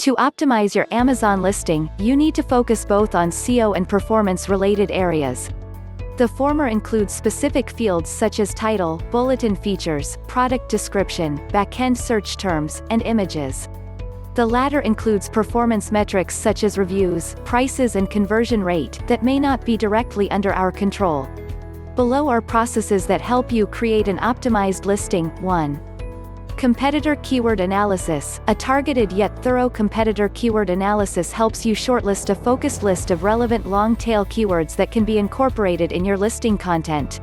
To optimize your Amazon listing, you need to focus both on SEO and performance-related areas. The former includes specific fields such as title, bulletin features, product description, backend search terms, and images. The latter includes performance metrics such as reviews, prices and conversion rate that may not be directly under our control. Below are processes that help you create an optimized listing. 1. Competitor keyword analysis. A targeted yet thorough competitor keyword analysis helps you shortlist a focused list of relevant long-tail keywords that can be incorporated in your listing content.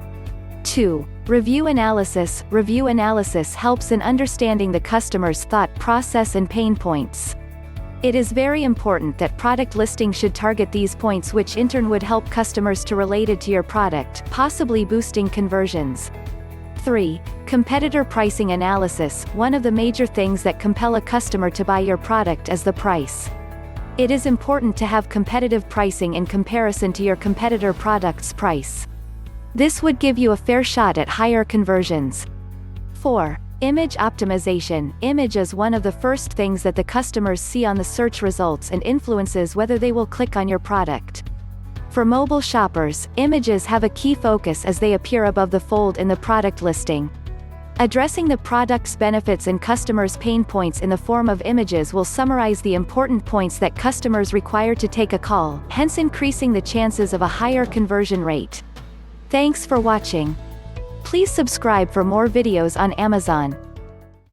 2. Review analysis. Review analysis helps in understanding the customer's thought process and pain points. It is very important that product listing should target these points, which in turn would help customers to relate it to your product, possibly boosting conversions. 3. Competitor pricing analysis. One of the major things that compel a customer to buy your product is the price. It is important to have competitive pricing in comparison to your competitor product's price. This would give you a fair shot at higher conversions. 4. Image optimization. Image is one of the first things that the customers see on the search results and influences whether they will click on your product. For mobile shoppers, images have a key focus as they appear above the fold in the product listing. Addressing the product's benefits and customers' pain points in the form of images will summarize the important points that customers require to take a call, hence increasing the chances of a higher conversion rate. Thanks for watching. Please subscribe for more videos on Amazon.